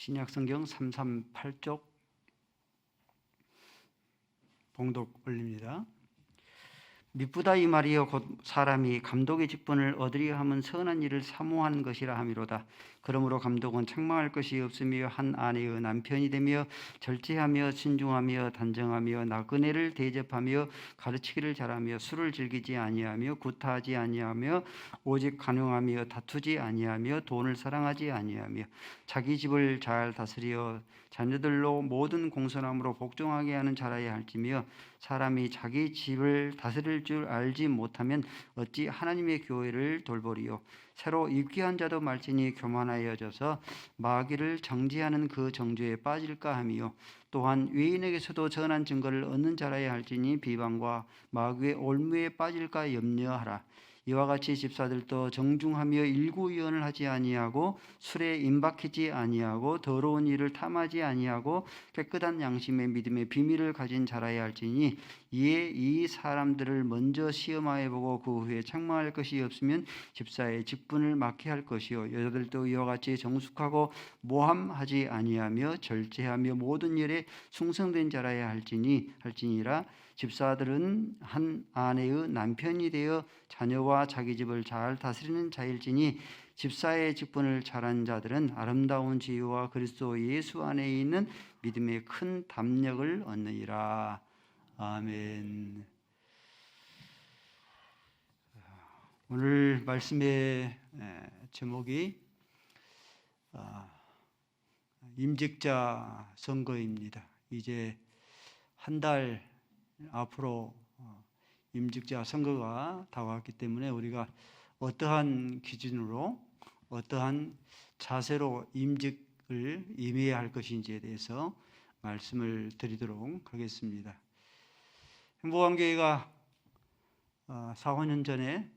신약성경 338쪽 봉독 올립니다. 미쁘다 이 말이여 곧 사람이 감독의 직분을 얻으려 함은 선한 일을 사모하는 것이라 함이로다. 그러므로 감독은 책망할 것이 없으며 한 아내의 남편이 되며 절제하며 신중하며 단정하며 나그네를 대접하며 가르치기를 잘하며 술을 즐기지 아니하며 구타하지 아니하며 오직 간용하며 다투지 아니하며 돈을 사랑하지 아니하며 자기 집을 잘 다스려 자녀들로 모든 공손함으로 복종하게 하는 자라야 할지며 사람이 자기 집을 다스릴 줄 알지 못하면 어찌 하나님의 교회를 돌보리요. 새로 입기한 자도 말지니 교만하여져서 마귀를 정죄하는 그 정죄에 빠질까 하며 또한 외인에게서도 전한 증거를 얻는 자라야 할지니 비방과 마귀의 올무에 빠질까 염려하라. 이와 같이 집사들도 정중하며 일구의언을 하지 아니하고 술에 임박하지 아니하고 더러운 일을 탐하지 아니하고 깨끗한 양심의 믿음의 비밀을 가진 자라야 할지니 이에 이 사람들을 먼저 시험하여 보고 그 후에 책망할 것이 없으면 집사의 직분을 맡게 할 것이요 여자들도 이와 같이 정숙하고 모함하지 아니하며 절제하며 모든 일에 충성된 자라야 할지니라. 집사들은 한 아내의 남편이 되어 자녀와 자기 집을 잘 다스리는 자일지니 집사의 직분을 잘한 자들은 아름다운 지혜와 그리스도 예수 안에 있는 믿음의 큰 담력을 얻느니라. 아멘. 오늘 말씀의 제목이 임직자 선거입니다. 이제 한 달 앞으로 임직자 선거가 다가왔기 때문에 우리가 어떠한 기준으로 어떠한 자세로 임직을 임해야 할 것인지에 대해서 말씀을 드리도록 하겠습니다. 행복한 교회가 4, 5년 전에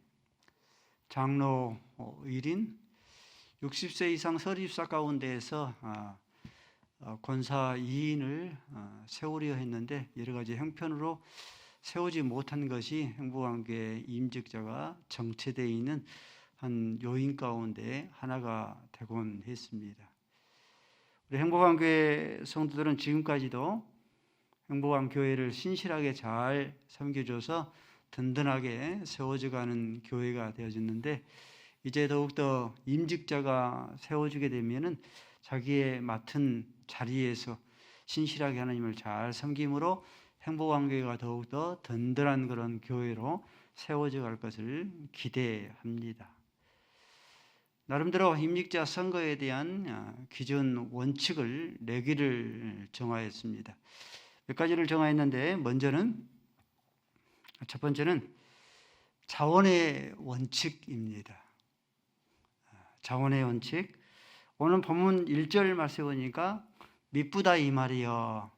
장로 1인 60세 이상 설립사 가운데에서 권사 2인을 세우려 했는데 여러 가지 형편으로 세우지 못한 것이 행복한교회 임직자가 정체되어 있는 한 요인 가운데 하나가 되곤 했습니다. 우리 행복한교회 성도들은 지금까지도 행복한교회를 신실하게 잘 섬겨줘서 든든하게 세워져가는 교회가 되어졌는데 이제 더욱더 임직자가 세워지게 되면은 자기의 맡은 자리에서 신실하게 하나님을 잘 섬김으로 행복한 교회가 더욱더 든든한 그런 교회로 세워져 갈 것을 기대합니다. 나름대로 임직자 선거에 대한 기존 원칙을 4개를 정하였습니다. 몇 가지를 정하였는데 첫 번째는 자원의 원칙입니다. 자원의 원칙. 오늘 본문 1절 말씀에 보니까 미쁘다 이 말이여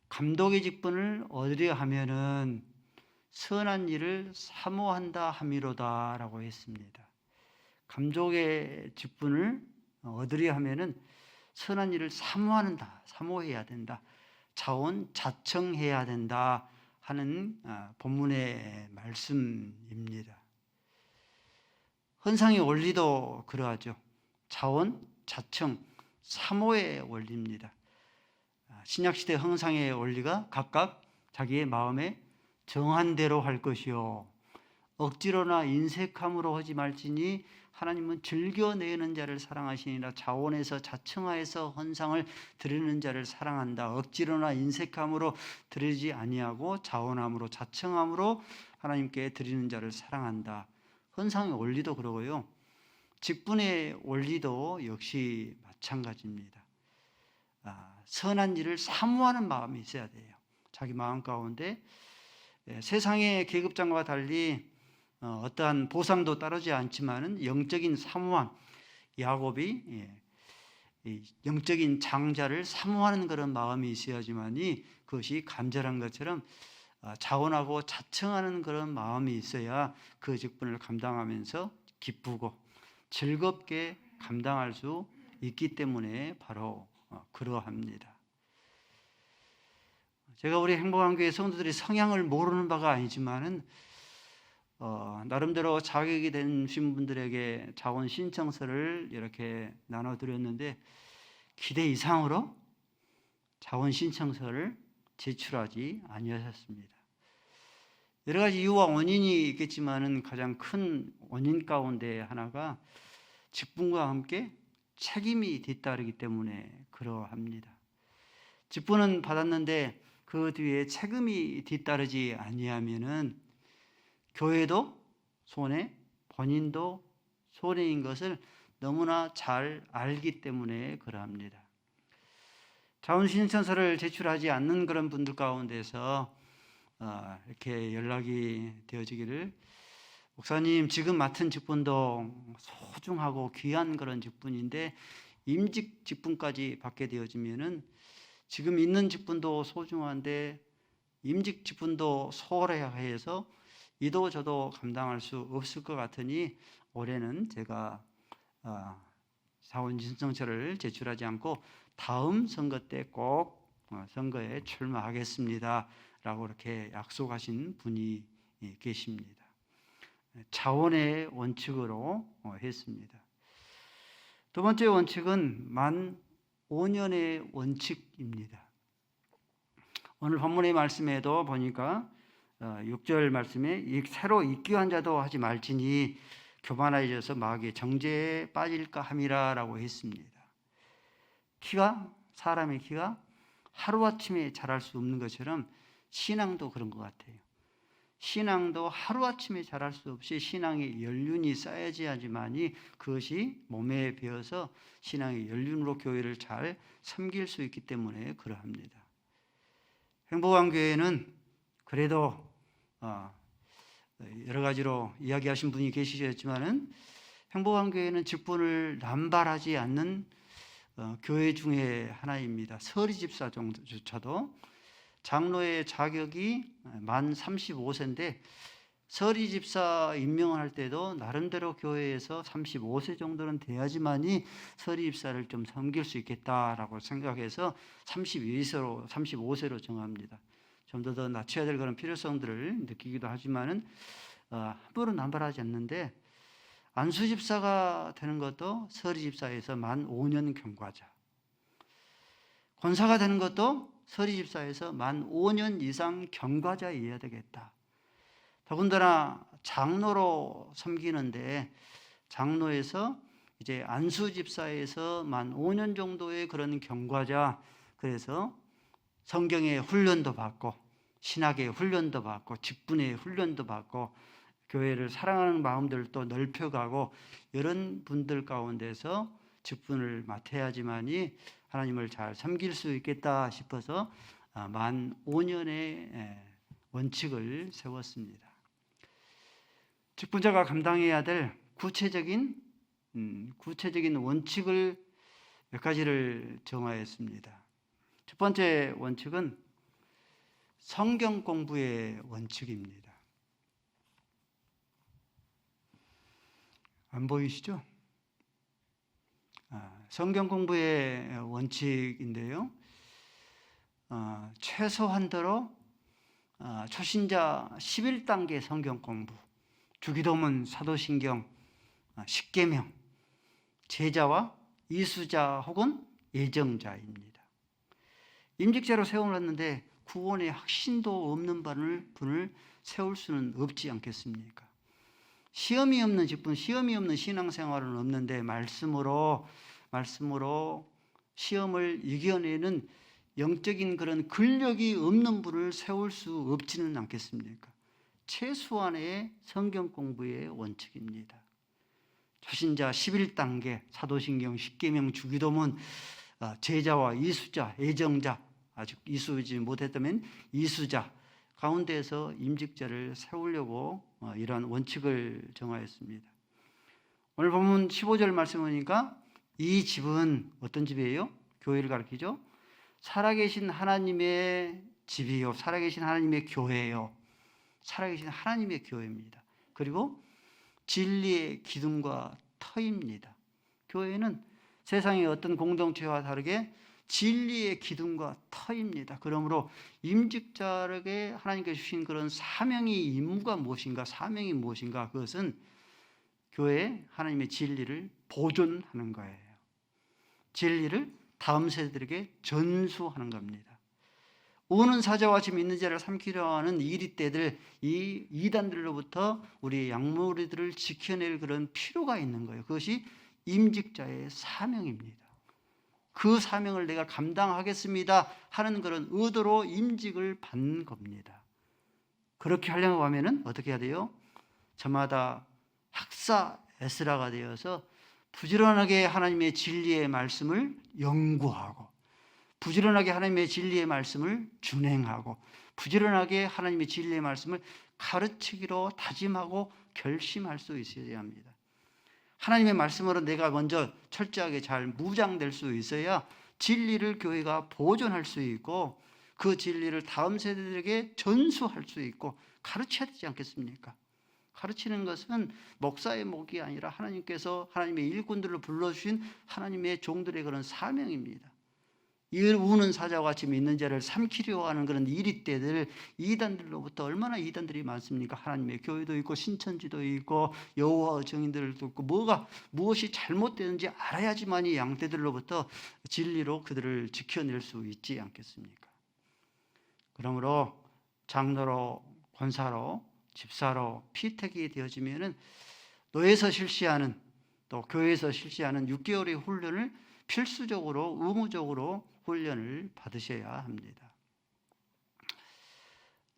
감독의 직분을 얻으려 하면은 선한 일을 사모한다 함이로다 라고 했습니다. 감독의 직분을 얻으려 하면은 선한 일을 사모해야 된다. 자원자청해야 된다 하는 본문의 말씀입니다. 헌상의 원리도 그러하죠. 자원자청, 사모의 원리입니다. 신약시대 헌상의 원리가 각각 자기의 마음에 정한 대로 할 것이요 억지로나 인색함으로 하지 말지니 하나님은 즐겨내는 자를 사랑하시니라. 자원에서 자청하여서 헌상을 드리는 자를 사랑한다. 억지로나 인색함으로 드리지 아니하고 자원함으로 자청함으로 하나님께 드리는 자를 사랑한다. 헌상의 원리도 그러고요. 직분의 원리도 역시 마찬가지입니다. 선한 일을 사모하는 마음이 있어야 돼요. 자기 마음 가운데 세상의 계급장과 달리 어떠한 보상도 따르지 않지만은 영적인 사모함, 야곱이 영적인 장자를 사모하는 그런 마음이 있어야지만이 그것이 간절한 것처럼 자원하고 자청하는 그런 마음이 있어야 그 직분을 감당하면서 기쁘고 즐겁게 감당할 수 있기 때문에 바로 그러합니다. 제가 우리 행복한교회 성도들이 성향을 모르는 바가 아니지만은 나름대로 자격이 되신 분들에게 자원 신청서를 이렇게 나눠드렸는데 기대 이상으로 자원 신청서를 제출하지 아니하셨습니다. 여러 가지 이유와 원인이 있겠지만은 가장 큰 원인 가운데 하나가 직분과 함께 책임이 뒤따르기 때문에 그러합니다. 직분은 받았는데 그 뒤에 책임이 뒤따르지 아니하면은 교회도 손해, 본인도 손해인 것을 너무나 잘 알기 때문에 그러합니다. 자원신청서를 제출하지 않는 그런 분들 가운데서 이렇게 연락이 되어지기를, 목사님 지금 맡은 직분도 소중하고 귀한 그런 직분인데 임직 직분까지 받게 되어지면은 지금 있는 직분도 소중한데 임직 직분도 소홀해서 이도 저도 감당할 수 없을 것 같으니 올해는 제가 자원신청서를 제출하지 않고 다음 선거 때 꼭 선거에 출마하겠습니다 라고 이렇게 약속하신 분이 계십니다. 자원의 원칙으로 했습니다. 두 번째 원칙은 만 5년의 원칙입니다. 오늘 본문의 말씀에도 보니까 6절 말씀에 새로 입교한 자도 하지 말지니 교만하여져서 마귀의 정죄에 빠질까 함이라 라고 했습니다. 사람의 키가 하루아침에 자랄 수 없는 것처럼 신앙도 그런 것 같아요. 신앙도 하루아침에 자랄 수 없이 신앙의 연륜이 쌓여야지만이 그것이 몸에 배어서 신앙의 연륜으로 교회를 잘 섬길 수 있기 때문에 그러합니다. 행복한 교회는 그래도 여러 가지로 이야기하신 분이 계시겠지만은 행복한 교회는 직분을 남발하지 않는 교회 중에 하나입니다. 서리 집사조차도 장로의 자격이 만 35세인데 서리 집사 임명할 때도 나름대로 교회에서 35세 정도는 돼야지만이 서리 집사를 좀 섬길 수 있겠다라고 생각해서 35세로 정합니다. 좀 더 낮춰야 될 그런 필요성들을 느끼기도 하지만은 함부로 남발하지 않는데, 안수 집사가 되는 것도 서리 집사에서 만 5년 경과자, 권사가 되는 것도 서리 집사에서 만 5년 이상 경과자이어야 되겠다. 더군다나 장로로 섬기는데 장로에서 이제 안수 집사에서 만 5년 정도의 그런 경과자, 그래서 성경의 훈련도 받고 신학의 훈련도 받고 직분의 훈련도 받고 교회를 사랑하는 마음들도 넓혀가고 이런 분들 가운데서 직분을 맡아야지만이 하나님을 잘 섬길 수 있겠다 싶어서 만 5년의 원칙을 세웠습니다. 직분자가 감당해야 될 구체적인 원칙을 몇 가지를 정하였습니다. 첫 번째 원칙은 성경 공부의 원칙입니다. 안 보이시죠? 성경 공부의 원칙인데요. 최소한도로 초신자 11단계 성경 공부, 주기도문, 사도신경, 십계명, 제자와 이수자 혹은 예정자입니다. 임직자로 세워놨는데 구원의 확신도 없는 분을 세울 수는 없지 않겠습니까? 시험이 없는 직분, 시험이 없는 신앙생활은 없는데 말씀으로 시험을 이겨내는 영적인 그런 근력이 없는 분을 세울 수 없지는 않겠습니까? 최소한의 성경 공부의 원칙입니다. 초신자 11단계, 사도신경, 십계명, 주기도문, 제자와 이수자, 예정자, 아직 이수지 못했다면 이수자 가운데에서 임직자를 세우려고 이러한 원칙을 정하였습니다. 오늘 본문 15절 말씀 보니까 이 집은 어떤 집이에요? 교회를 가리키죠. 살아계신 하나님의 집이요, 살아계신 하나님의 교회요, 살아계신 하나님의 교회입니다. 그리고 진리의 기둥과 터입니다. 교회는 세상의 어떤 공동체와 다르게 진리의 기둥과 터입니다. 그러므로 임직자에게 하나님께서 주신 그런 사명이, 임무가 무엇인가, 사명이 무엇인가, 그것은 교회 하나님의 진리를 보존하는 거예요. 진리를 다음 세대들에게 전수하는 겁니다. 우는 사자와 지금 있는 자를 삼키려 하는 이리떼들, 이 이단들로부터 우리 양무리들을 지켜낼 그런 필요가 있는 거예요. 그것이 임직자의 사명입니다. 그 사명을 내가 감당하겠습니다 하는 그런 의도로 임직을 받는 겁니다. 그렇게 하려고 하면은 어떻게 해야 돼요? 저마다 학사 에스라가 되어서 부지런하게 하나님의 진리의 말씀을 연구하고, 부지런하게 하나님의 진리의 말씀을 준행하고, 부지런하게 하나님의 진리의 말씀을 가르치기로 다짐하고 결심할 수 있어야 합니다. 하나님의 말씀으로 내가 먼저 철저하게 잘 무장될 수 있어야 진리를 교회가 보존할 수 있고, 그 진리를 다음 세대들에게 전수할 수 있고 가르쳐야 되지 않겠습니까? 가르치는 것은 목사의 목이 아니라 하나님께서 하나님의 일꾼들을 불러주신 하나님의 종들의 그런 사명입니다. 우는 사자와 같이 믿는 자를 삼키려 하는 그런 이리떼들, 이단들로부터 얼마나 이단들이 많습니까? 하나님의 교회도 있고 신천지도 있고 여호와 증인들도 있고, 무엇이 잘못되는지 알아야지만이 양떼들로부터 진리로 그들을 지켜낼 수 있지 않겠습니까? 그러므로 장로로, 권사로, 집사로 피택이 되어지면은 노예에서 실시하는, 또 교회에서 실시하는 6개월의 훈련을 필수적으로, 의무적으로 훈련을 받으셔야 합니다.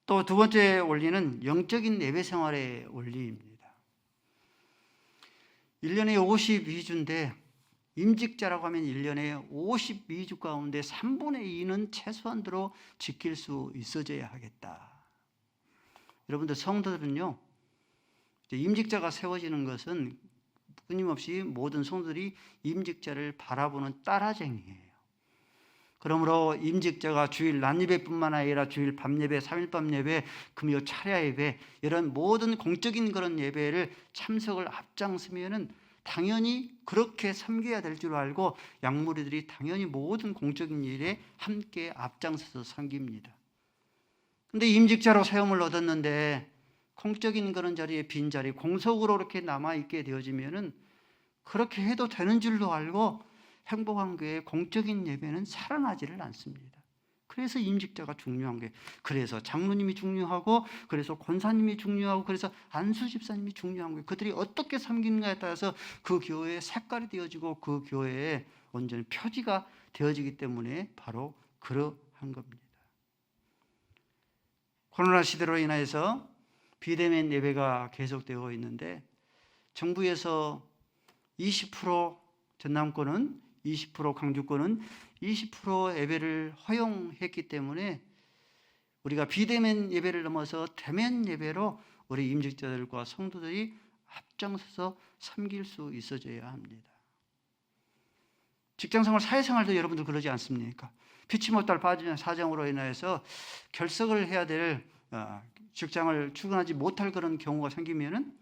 또 두 번째 원리는 영적인 예배 생활의 원리입니다. 1년에 52주인데 임직자라고 하면 1년에 52주 가운데 3분의 2는 최소한으로 지킬 수 있어져야 하겠다. 여러분들, 성도들은요, 임직자가 세워지는 것은 끊임없이 모든 성도들이 임직자를 바라보는 따라쟁이에요. 그러므로 임직자가 주일 낮예배뿐만 아니라 주일 밤예배, 3일밤 예배, 금요 차례 예배, 이런 모든 공적인 그런 예배를 참석을 앞장서면은 당연히 그렇게 섬겨야 될 줄 알고 양무리들이 당연히 모든 공적인 일에 함께 앞장서서 섬깁니다. 근데 임직자로 세움을 얻었는데 공적인 그런 자리에 빈자리, 공석으로 이렇게 남아있게 되어지면은 그렇게 해도 되는 줄로 알고 행복한 교회의 공적인 예배는 살아나지를 않습니다. 그래서 임직자가 중요한 거예요. 그래서 장로님이 중요하고, 그래서 권사님이 중요하고, 그래서 안수 집사님이 중요한 거예요. 그들이 어떻게 섬기는가에 따라서 그 교회의 색깔이 되어지고 그 교회의 온전히 표지가 되어지기 때문에 바로 그러한 겁니다. 코로나 시대로 인해서 비대면 예배가 계속되고 있는데, 정부에서 20% 전남권은 20%, 강주권은 20% 예배를 허용했기 때문에 우리가 비대면 예배를 넘어서 대면 예배로 우리 임직자들과 성도들이 앞장서서 섬길 수 있어져야 합니다. 직장생활, 사회생활도 여러분들 그러지 않습니까? 피치 못할 빠진 사정으로 인해서 결석을 해야 될 직장을 출근하지 못할 그런 경우가 생기면은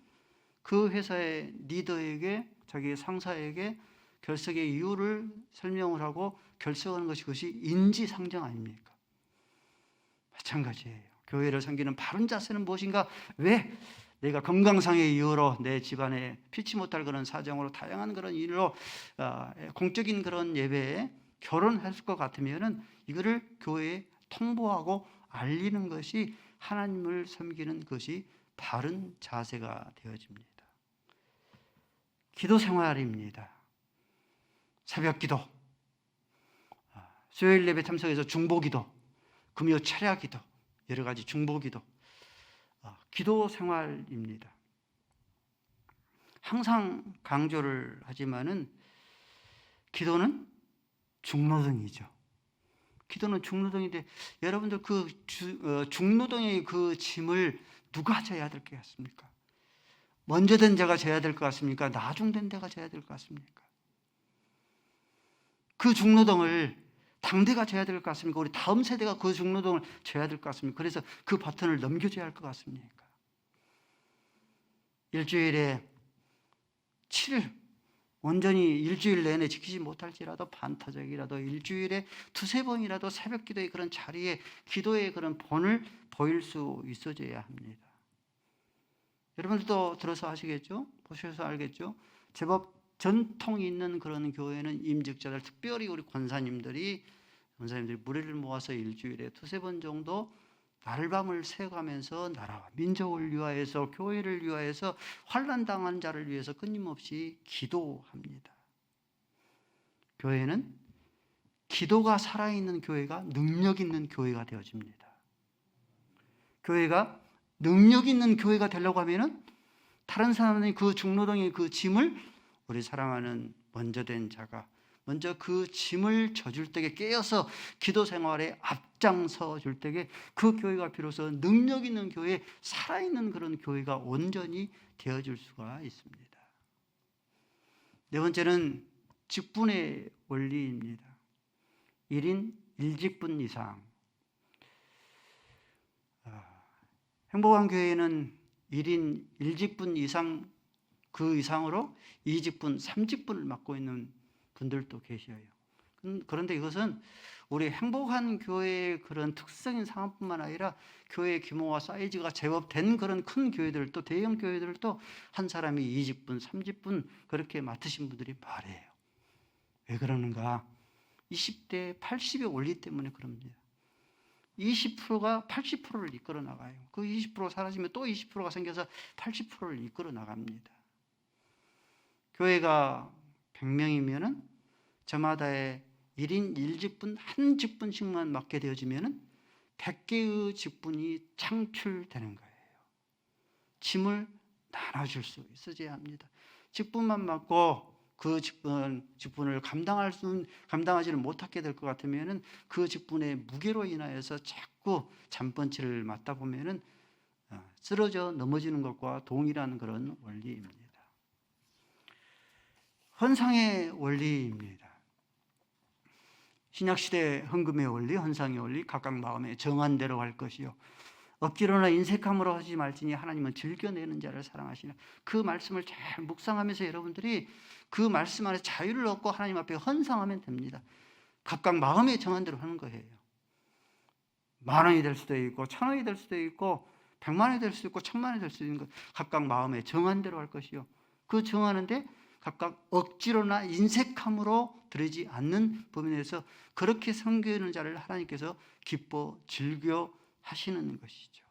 그 회사의 리더에게, 자기 상사에게 결석의 이유를 설명을 하고 결석하는 것이, 그것이 인지상정 아닙니까? 마찬가지예요. 교회를 섬기는 바른 자세는 무엇인가? 왜 내가 건강상의 이유로 내 집안에 피치 못할 그런 사정으로 다양한 그런 일로 공적인 그런 예배에 결혼했을 것 같으면은 이거를 교회에 통보하고 알리는 것이 하나님을 섬기는 것이 바른 자세가 되어집니다. 기도 생활입니다. 새벽 기도, 수요일 예배 참석해서 중보 기도, 금요 철야 기도, 여러 가지 중보 기도, 기도 생활입니다. 항상 강조를 하지만은 기도는 중노동이죠. 기도는 중노동인데 여러분들 그 중노동의 그 짐을 누가 져야 될 것 같습니까? 먼저 된 자가 져야 될 것 같습니까? 나중된 자가 져야 될 것 같습니까? 그 중노동을 당대가 져야 될 것 같습니까? 우리 다음 세대가 그 중노동을 져야 될 것 같습니까? 그래서 그 바톤을 넘겨줘야 할 것 같습니까? 일주일에 7일, 온전히 일주일 내내 지키지 못할지라도 반타적이라도 일주일에 두세 번이라도 새벽 기도의 그런 자리에 기도의 그런 본을 보일 수 있어져야 합니다. 여러분들도 들어서 아시겠죠? 보셔서 알겠죠? 제법 전통이 있는 그런 교회는 임직자들, 특별히 우리 권사님들이 무리를 모아서 일주일에 두세 번 정도 날밤을 새가면서 나라와 민족을 위하여서, 교회를 위하여서, 환난당한 자를 위해서 끊임없이 기도합니다. 교회는 기도가 살아있는 교회가 능력 있는 교회가 되어집니다. 교회가 능력 있는 교회가 되려고 하면은 다른 사람이 그 중노동의 그 짐을 우리 사랑하는 먼저 된 자가 먼저 그 짐을 져줄 때에 깨어서 기도 생활에 앞장서 줄 때에 그 교회가 비로소 능력 있는 교회, 살아있는 그런 교회가 온전히 되어줄 수가 있습니다. 네 번째는 직분의 원리입니다. 1인 1직분 이상. 행복한 교회는 1인 1직분 이상, 그 이상으로 2직분, 3직분을 맡고 있는 분들도 계셔요. 그런데 이것은 우리 행복한 교회의 그런 특성인 상황뿐만 아니라 교회 규모와 사이즈가 제법 된 그런 큰 교회들도, 대형 교회들도 한 사람이 2직분, 3직분 그렇게 맡으신 분들이 말해요. 왜 그러는가? 20대 80의 원리 때문에 그럽니다. 20%가 80%를 이끌어 나가요. 그 20% 사라지면 또 20%가 생겨서 80%를 이끌어 나갑니다. 교회가 100명이면은 저마다의 1인 1직분, 한 직분씩만 맡게 되어지면은 100개의 직분이 창출되는 거예요. 짐을 나눠줄 수 있어야 합니다. 직분만 맡고 그 직분을 감당하지를 못하게 될 것 같으면은 그 직분의 무게로 인하여서 자꾸 잠번치를 맡다 보면은 쓰러져 넘어지는 것과 동일한 그런 원리입니다. 헌상의 원리입니다. 신약시대 헌금의 원리, 헌상의 원리, 각각 마음에 정한 대로 할 것이요, 억지로나 인색함으로 하지 말지니 하나님은 즐겨내는 자를 사랑하시나. 그 말씀을 잘 묵상하면서 여러분들이 그 말씀 안에 자유를 얻고 하나님 앞에 헌상하면 됩니다. 각각 마음에 정한 대로 하는 거예요. 10,000원이 될 수도 있고 1,000원이 될 수도 있고 100만원이 될 수도 있고 1,000만원이 될 수도 있는 것, 각각 마음에 정한 대로 할 것이요, 그 정하는데 각각 억지로나 인색함으로 들이지 않는 범위 내에서 그렇게 섬기는 자를 하나님께서 기뻐 즐겨 하시는 것이죠.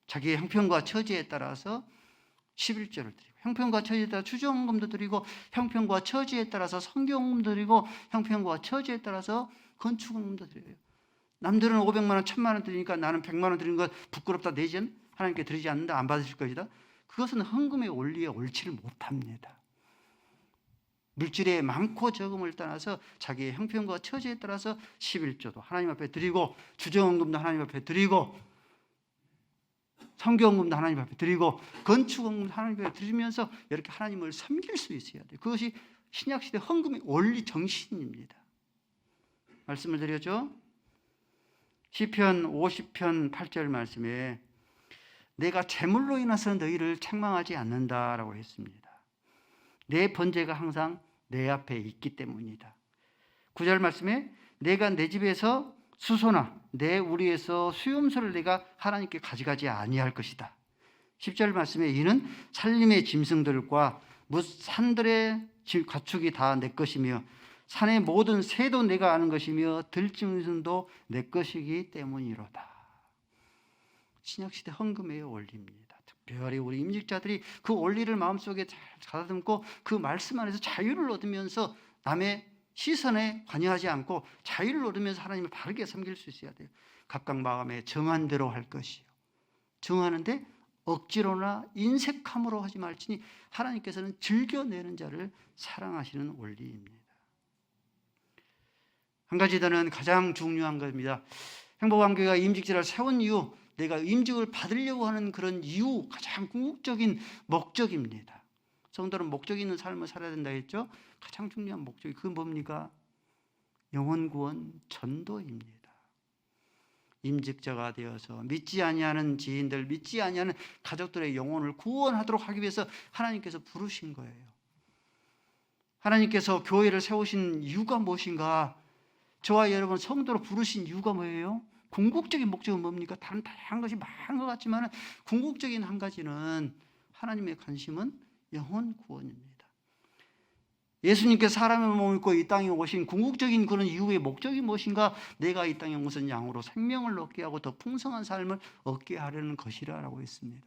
자기의 형편과 처지에 따라서 11조를 드리고, 형편과 처지에 따라 주정금도 드리고, 형편과 처지에 따라서 성경금도 드리고, 형편과 처지에 따라서 건축금도 드려요. 남들은 500만 원, 1,000만 원 드리니까 나는 100만 원 드리는 거 부끄럽다 내지는 하나님께 드리지 않는다, 안 받으실 것이다. 그것은 헌금의 원리에 옳지를 못합니다. 물질의 많고 적음을 떠나서 자기의 형편과 처지에 따라서 11조도 하나님 앞에 드리고, 주정금도 하나님 앞에 드리고, 성경금도 하나님 앞에 드리고, 건축금도 하나님 앞에 드리면서 이렇게 하나님을 섬길 수 있어야 돼요. 그것이 신약시대 헌금의 원리 정신입니다. 말씀을 드렸죠. 시편 50편 8절 말씀에 내가 재물로 인해서 너희를 책망하지 않는다라고 했습니다. 내 번제가 항상 내 앞에 있기 때문이다. 9절 말씀에 내가 내 집에서 수소나 내 우리에서 수염소를 내가 하나님께 가져가지 아니할 것이다. 10절 말씀에 이는 산림의 짐승들과 산들의 가축이 다 내 것이며 산의 모든 새도 내가 아는 것이며 들짐승도 내 것이기 때문이로다. 신약시대 헌금의 원리입니다. 특별히 우리 임직자들이 그 원리를 마음속에 잘 가다듬고 그 말씀 안에서 자유를 얻으면서 남의 시선에 관여하지 않고 자유를 얻으면서 하나님을 바르게 섬길 수 있어야 돼요. 각각 마음에 정한 대로 할 것이요, 정하는데 억지로나 인색함으로 하지 말지니 하나님께서는 즐겨내는 자를 사랑하시는 원리입니다. 한 가지 더는 가장 중요한 겁니다. 행복한 교회가 임직자를 세운 이유, 내가 임직을 받으려고 하는 그런 이유, 가장 궁극적인 목적입니다. 성도는 목적 있는 삶을 살아야 된다 했죠. 가장 중요한 목적이 그건 뭡니까? 영혼 구원 전도입니다. 임직자가 되어서 믿지 아니하는 지인들, 믿지 아니하는 가족들의 영혼을 구원하도록 하기 위해서 하나님께서 부르신 거예요. 하나님께서 교회를 세우신 이유가 무엇인가? 저와 여러분 성도로 부르신 이유가 뭐예요? 궁극적인 목적은 뭡니까? 다른 다양한 것이 많은 것 같지만 궁극적인 한 가지는 하나님의 관심은 영혼 구원입니다. 예수님께서 사람의 몸을 입고 이 땅에 오신 궁극적인 그런 이유의 목적이 무엇인가? 내가 이 땅에 온 것은 양으로 생명을 얻게 하고 더 풍성한 삶을 얻게 하려는 것이라고 했습니다.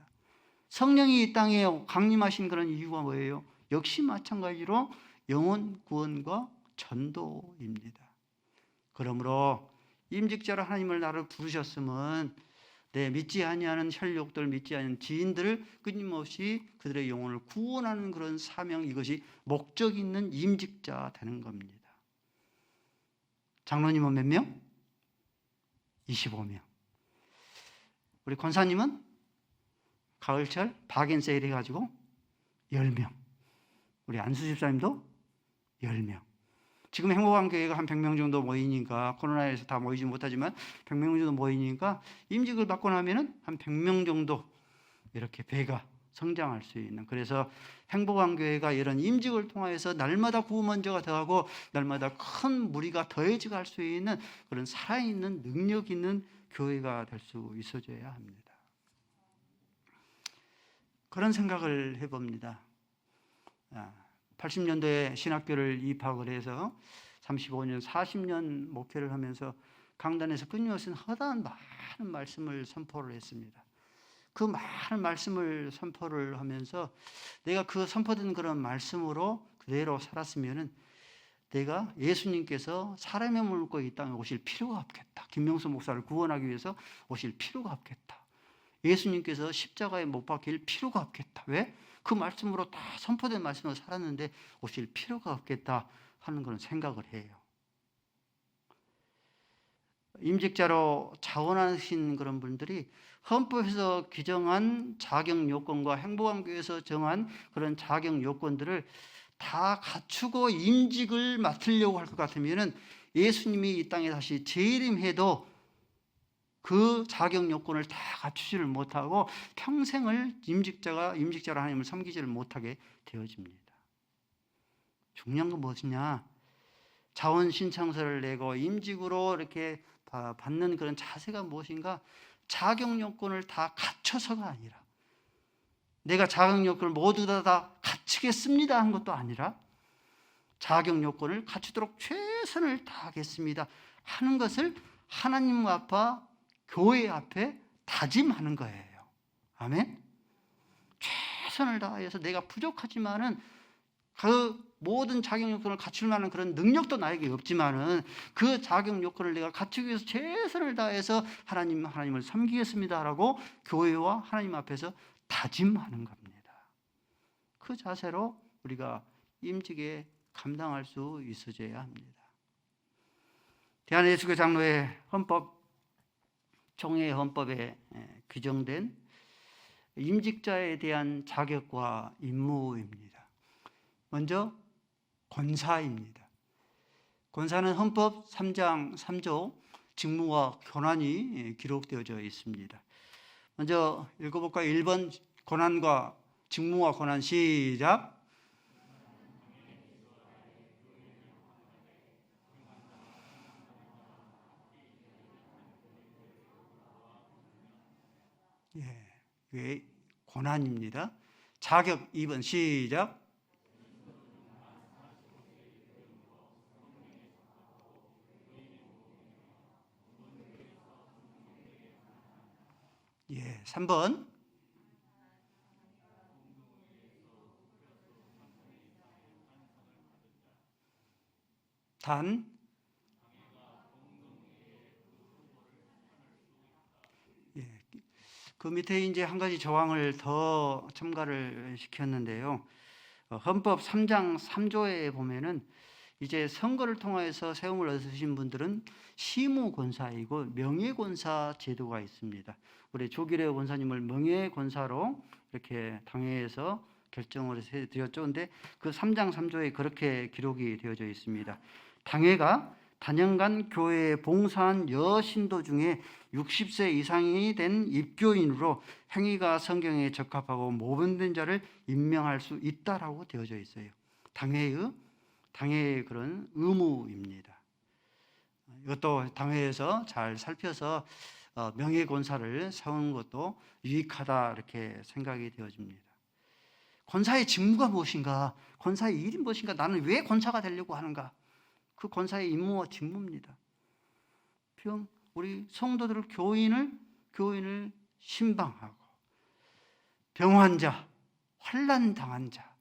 성령이 이 땅에 강림하신 그런 이유가 뭐예요? 역시 마찬가지로 영혼 구원과 전도입니다. 그러므로 임직자로 하나님을 나를 부르셨으면 믿지 아니하는 혈육들, 믿지 않는 지인들을 끊임없이 그들의 영혼을 구원하는 그런 사명, 이것이 목적 있는 임직자 되는 겁니다. 장로님은 몇 명? 25명. 우리 권사님은 가을철 박앤세일 해가지고 10명. 우리 안수 집사님도 10명. 지금 행복한 교회가 한 100명 정도 모이니까, 코로나에서 다 모이지 못하지만 100명 정도 모이니까 임직을 받고 나면은 한 100명 정도 이렇게 배가 성장할 수 있는, 그래서 행복한 교회가 이런 임직을 통해서 날마다 구원자가 더하고 날마다 큰 무리가 더해져 갈 수 있는 그런 살아있는 능력 있는 교회가 될 수 있어져야 합니다. 그런 생각을 해봅니다. 80년도에 신학교를 입학을 해서 35년, 40년 목회를 하면서 강단에서 끊임없이 허다한 많은 말씀을 선포를 했습니다. 그 많은 말씀을 선포를 하면서 내가 그 선포된 그런 말씀으로 그대로 살았으면은 내가 예수님께서 사람의 몸을 입고 이 땅에 오실 필요가 없겠다. 김명수 목사를 구원하기 위해서 오실 필요가 없겠다. 예수님께서 십자가에 못 박힐 필요가 없겠다. 왜? 그 말씀으로 다 선포된 말씀으로 살았는데 오실 필요가 없겠다 하는 그런 생각을 해요. 임직자로 자원하신 그런 분들이 헌법에서 규정한 자격 요건과 행복한 교회에서 정한 그런 자격 요건들을 다 갖추고 임직을 맡으려고 할 것 같으면은 예수님이 이 땅에 다시 재림해도 그 자격 요건을 다 갖추지를 못하고 평생을 임직자로 하나님을 섬기지를 못하게 되어집니다. 중요한 건 무엇이냐? 자원 신청서를 내고 임직으로 이렇게 받는 그런 자세가 무엇인가? 자격 요건을 다 갖춰서가 아니라, 내가 자격 요건을 모두 다 갖추겠습니다 한 것도 아니라, 자격 요건을 갖추도록 최선을 다하겠습니다 하는 것을 하나님 앞과 교회 앞에 다짐하는 거예요. 아멘. 최선을 다해서 내가 부족하지만은 그 모든 자격 요건을 갖출 만한 그런 능력도 나에게 없지만은 그 자격 요건을 내가 갖추기 위해서 최선을 다해서 하나님을 섬기겠습니다라고 교회와 하나님 앞에서 다짐하는 겁니다. 그 자세로 우리가 임직에 감당할 수 있어져야 합니다. 대한예수교 장로회 헌법, 총회 헌법에 규정된 임직자에 대한 자격과 임무입니다. 먼저 권사입니다. 권사는 헌법 3장 3조 직무와 권한이 기록되어져 있습니다. 먼저 읽어볼까요? 1번 권한과 직무와 권한 시작. 예, 권한입니다. 자격 2번 시작. 예, 3번. 단. 예, 그 밑에 이제 한 가지 조항을 더 첨가를 시켰는데요. 헌법 3장 3조에 보면은 이제 선거를 통해서 세움을 얻으신 분들은 시무권사이고 명예권사 제도가 있습니다. 우리 조기래 권사님을 명예권사로 이렇게 당회에서 결정을 해드렸죠. 근데 그 3장 3조에 그렇게 기록이 되어져 있습니다. 당회가 단연간 교회에 봉사한 여신도 중에 60세 이상이 된 입교인으로 행위가 성경에 적합하고 모범된 자를 임명할 수 있다라고 되어져 있어요. 당회의 그런 의무입니다. 이것도 당회에서 잘 살펴서 명예권사를 세우는 것도 유익하다 이렇게 생각이 되어집니다. 권사의 직무가 무엇인가? 권사의 일이 무엇인가? 나는 왜 권사가 되려고 하는가? 그 권사의 임무와 직무입니다. 우리 성도들을 교인을 신방하고 병환 자, 환난 당한 자,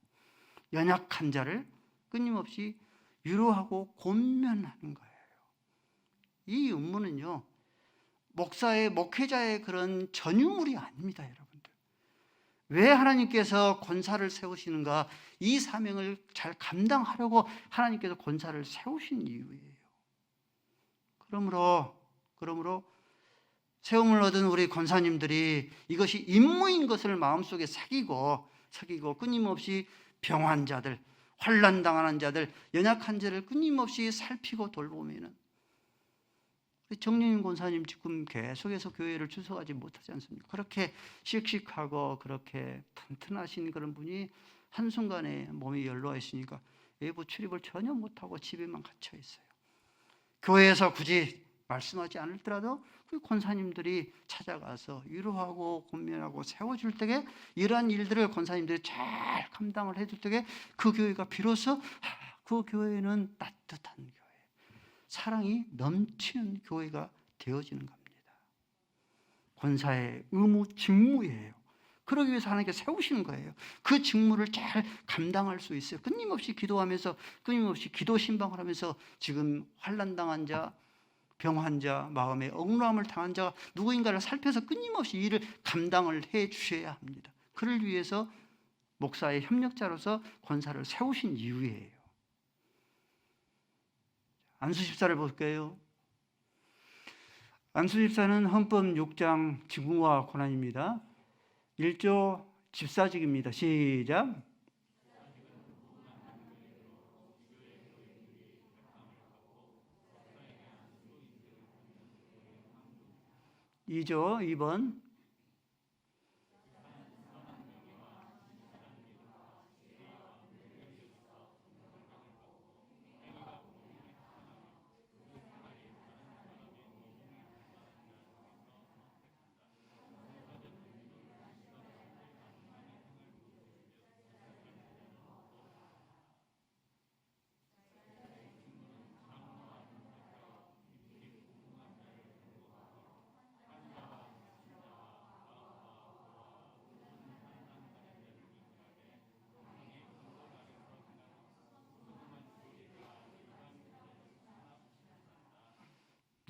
연약한 자를 끊임없이 위로하고 권면하는 거예요. 이 임무는요, 목회자의 그런 전유물이 아닙니다, 여러분들. 왜 하나님께서 권사를 세우시는가? 이 사명을 잘 감당하려고 하나님께서 권사를 세우신 이유예요. 그러므로 세움을 얻은 우리 권사님들이 이것이 임무인 것을 마음속에 새기고 끊임없이 병환 자들, 환난 당하는 자들, 연약한 자를 끊임없이 살피고 돌보면은 정윤인 권사님 지금 계속해서 교회를 출석하지 못하지 않습니까? 그렇게 씩씩하고 그렇게 튼튼하신 그런 분이 한순간에 몸이 연로하 있으니까 외부 출입을 전혀 못하고 집에만 갇혀 있어요. 교회에서 굳이 말씀하지 않을더라도 그 권사님들이 찾아가서 위로하고 권면하고 세워줄 때에 이러한 일들을 권사님들이 잘 감당을 해줄 때에 그 교회가 비로소 그 교회는 따뜻한 교회, 사랑이 넘치는 교회가 되어지는 겁니다. 권사의 의무, 직무예요. 그러기 위해서 하나님께서 세우시는 거예요. 그 직무를 잘 감당할 수 있어요. 끊임없이 기도하면서, 끊임없이 기도 신방을 하면서 지금 환난당한 자, 병환 자, 마음에 억울함을 당한 자가 누구인가를 살펴서 끊임없이 일을 감당을 해 주셔야 합니다. 그를 위해서 목사의 협력자로서 권사를 세우신 이유예요. 안수 집사를 볼게요. 안수 집사는 헌법 6장 직무와 권한입니다. 1조 집사직입니다. 시작. 2조 2번.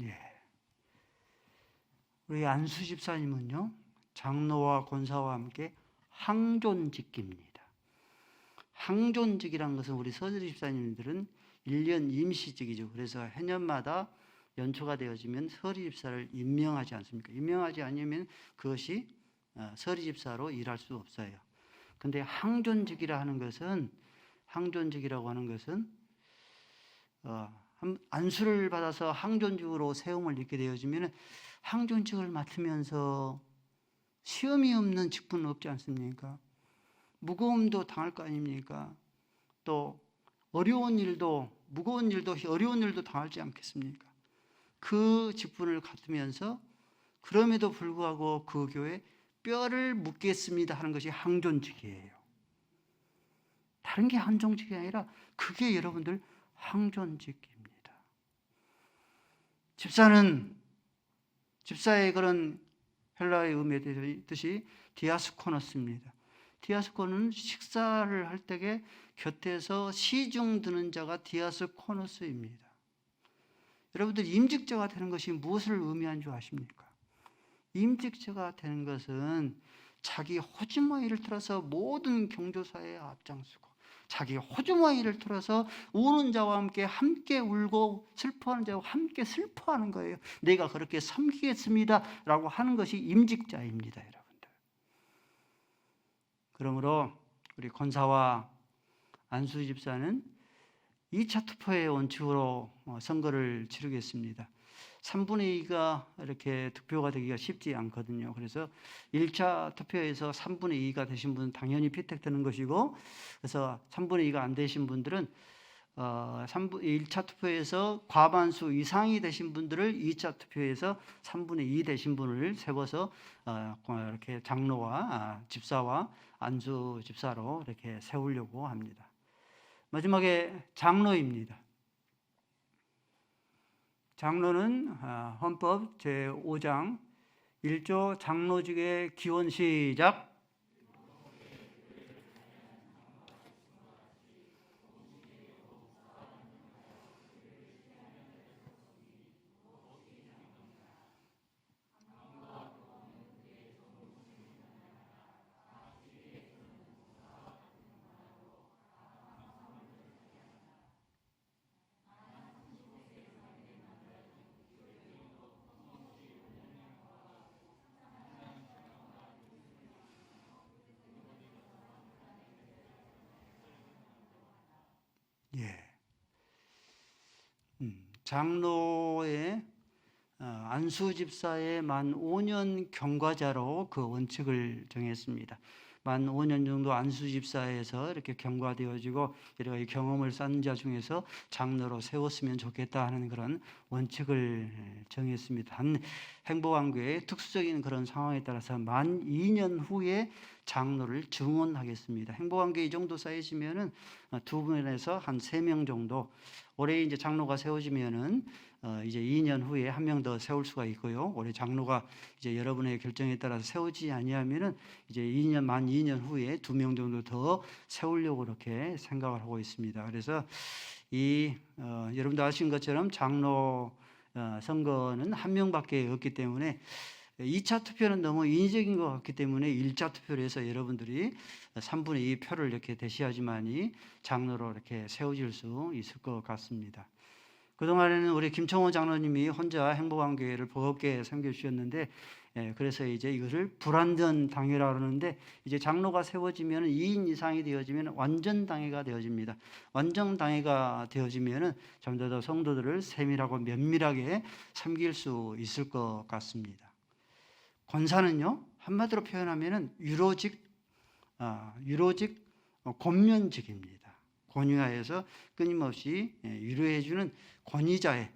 예. 우리 안수 집사님은요, 장로와 권사와 함께 항존직입니다. 항존직이라는 것은 우리 서재 집사님들은 1년 임시직이죠. 그래서 해년마다 연초가 되어지면 서리 집사를 임명하지 않습니까? 임명하지 않으면 그것이 서리 집사로 일할 수 없어요. 근데 항존직이라고 하는 것은 안수를 받아서 항존직으로 세움을 입게 되어지면 항존직을 맡으면서 시험이 없는 직분은 없지 않습니까? 무거움도 당할 거 아닙니까? 또 어려운 일도 어려운 일도 당하지 않겠습니까? 그 직분을 갖으면서 그럼에도 불구하고 그 교회 뼈를 묻겠습니다 하는 것이 항존직이에요. 다른 게 항존직이 아니라 그게 여러분들 항존직입니다. 집사의 그런 헬라의 의미의 뜻이 디아스코노스입니다. 디아스코는 식사를 할 때에 곁에서 시중 드는 자가 디아스코노스입니다. 여러분들 임직자가 되는 것이 무엇을 의미하는 줄 아십니까? 임직자가 되는 것은 자기 호주머니를 틀어서 모든 경조사에 앞장서고 자기 호주머니를 틀어서 우는 자와 함께 울고 슬퍼하는 자와 함께 슬퍼하는 거예요. 내가 그렇게 섬기겠습니다 라고 하는 것이 임직자입니다, 여러분들. 그러므로 우리 권사와 안수 집사는 2차 투표의 원칙으로 선거를 치르겠습니다. 3분의 2가 이렇게 득표가 되기가 쉽지 않거든요. 그래서 1차 투표에서 3분의 2가 되신 분은 당연히 피택되는 것이고, 그래서 3분의 2가 안 되신 분들은 1차 투표에서 과반수 이상이 되신 분들을 2차 투표에서 3분의 2 되신 분을 세워서 이렇게 장로와 집사와 안수 집사로 이렇게 세우려고 합니다. 마지막에 장로입니다. 장로는 헌법 제5장 1조 장로직의 기원 시작. 예. 장로의 안수 집사의 만 5년 경과자로 그 원칙을 정했습니다. 만 5년 정도 안수 집사에서 이렇게 경과되어지고 여러 가지 경험을 쌓은 자 중에서 장로로 세웠으면 좋겠다 하는 그런 원칙을 정했습니다. 한 행복한교회의 특수적인 그런 상황에 따라서 만 2년 후에 장로를 증원하겠습니다. 행복한교회 이 정도 쌓이시면은 두 분에서 한 3명 정도, 올해 이제 장로가 세워지면은 이제 2년 후에 한 명 더 세울 수가 있고요. 올해 장로가 이제 여러분의 결정에 따라서 세우지 아니하면은 이제 만 2년 후에 2명 정도 더 세우려고 그렇게 생각을 하고 있습니다. 그래서 여러분도 아신 것처럼 장로 선거는 한 명밖에 없기 때문에 2차 투표는 너무 인위적인 것 같기 때문에 1차 투표를 해서 여러분들이 3분의 2 표를 이렇게 대시하지만이 장로로 이렇게 세워질 수 있을 것 같습니다. 그동안에는 우리 김청호 장로님이 혼자 행복한교회를 버겁게 섬겨주셨는데, 그래서 이제 이것을 불완전 당회라고 하는데, 이제 장로가 세워지면 2인 이상이 되어지면 완전 당회가 되어집니다. 완전 당회가 되어지면 좀 더 성도들을 세밀하고 면밀하게 섬길 수 있을 것 같습니다. 권사는요, 한마디로 표현하면 유로직 권면직입니다. 권위하에서 끊임없이 위로해주는 권위자의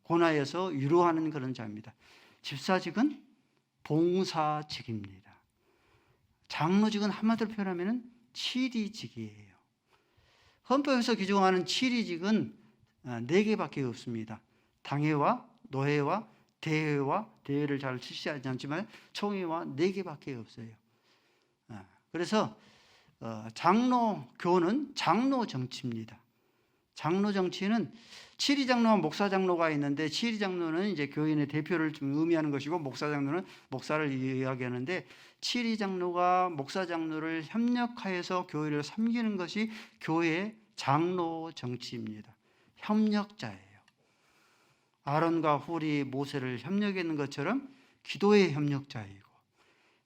권하에서 위로하는 그런 자입니다. 집사직은 봉사직입니다. 장로직은 한마디로 표현하면 치리직이에요. 헌법에서 규정하는 치리직은 4개밖에 없습니다. 당회와 노회와 대회와 대회를 잘 실시하지 않지만 총회와 4개밖에 없어요. 그래서 장로 교는 장로 정치입니다. 장로 정치는 치리장로와 목사장로가 있는데, 치리장로는 이제 교인의 대표를 좀 의미하는 것이고, 목사장로는 목사를 이야기하는데, 치리장로가 목사장로를 협력하여서 교회를 섬기는 것이 교회의 장로 정치입니다. 협력자예요. 아론과 훌이 모세를 협력했는 것처럼 기도의 협력자이고,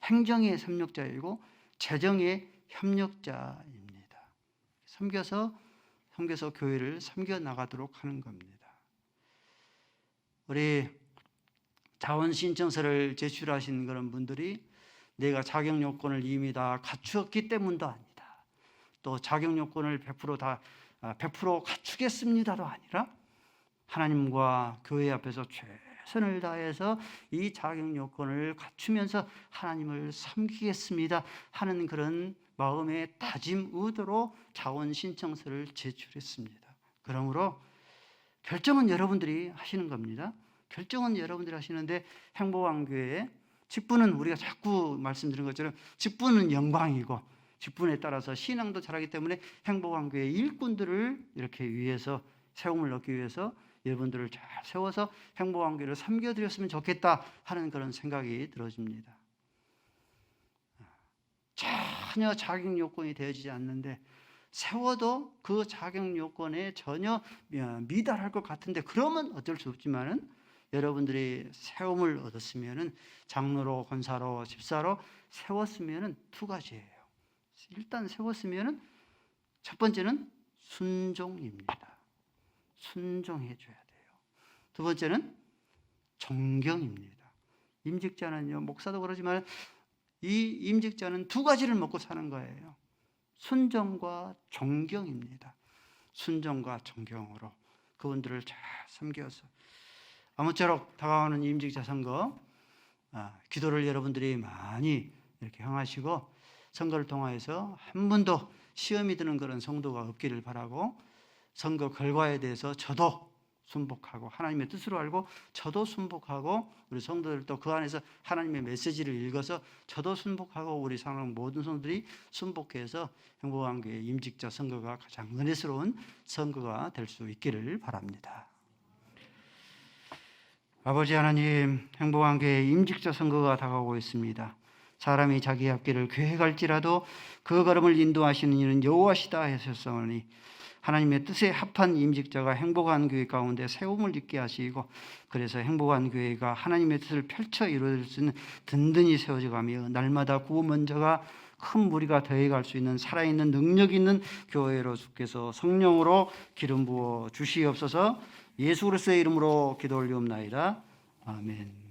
행정의 협력자이고, 재정의 협력자입니다. 섬겨서 교회를 섬겨 나가도록 하는 겁니다. 우리 자원 신청서를 제출하신 그런 분들이 내가 자격 요건을 이미 다 갖추었기 때문도 아니다, 또 자격 요건을 100% 갖추겠습니다도 아니라 하나님과 교회 앞에서 최선을 다해서 이 자격 요건을 갖추면서 하나님을 섬기겠습니다 하는 그런 마음의 다짐 의도로 자원 신청서를 제출했습니다. 그러므로 결정은 여러분들이 하시는 겁니다. 결정은 여러분들이 하시는데, 행복한교회의 직분은 우리가 자꾸 말씀드린 것처럼 직분은 영광이고, 직분에 따라서 신앙도 잘하기 때문에 행복한교회 일꾼들을 이렇게 위해서 세움을 얻기 위해서 여러분들을 잘 세워서 행복한교회를 섬겨드렸으면 좋겠다 하는 그런 생각이 들어집니다. 전혀 자격 요건이 되어지지 않는데 세워도 그 자격 요건에 전혀 미달할 것 같은데, 그러면 어쩔 수 없지만은 여러분들이 세움을 얻었으면은 장로로, 권사로, 집사로 세웠으면은 2가지예요. 일단 세웠으면은 첫 번째는 순종입니다. 순종해 줘야 돼요. 2번째는 존경입니다. 임직자는요, 목사도 그러지만 이 임직자는 2가지를 먹고 사는 거예요. 순종과 존경입니다. 순종과 존경으로 그분들을 잘 섬겨서 아무쪼록 다가오는 임직자 선거 기도를 여러분들이 많이 이렇게 향하시고 선거를 통하여서 한 번도 시험이 드는 그런 성도가 없기를 바라고 선거 결과에 대해서 저도 순복하고 하나님의 뜻으로 알고 저도 순복하고 우리 성도들도 그 안에서 하나님의 메시지를 읽어서 저도 순복하고 우리 사랑 모든 성도들이 순복해서 행복한 교회 임직자 선거가 가장 은혜스러운 선거가 될 수 있기를 바랍니다. 아버지 하나님, 행복한 교회 임직자 선거가 다가오고 있습니다. 사람이 자기 앞길을 계획할지라도 그 걸음을 인도하시는 이는 여호와시다 하셨사오니 하나님의 뜻에 합한 임직자가 행복한 교회 가운데 세움을 있게 하시고 그래서 행복한 교회가 하나님의 뜻을 펼쳐 이루어질 수 있는 든든히 세워져가며 날마다 구원자가 큰 무리가 더해갈 수 있는 살아있는 능력 있는 교회로 주께서 성령으로 기름 부어 주시옵소서. 예수 그리스도의 이름으로 기도 올리옵나이다. 아멘.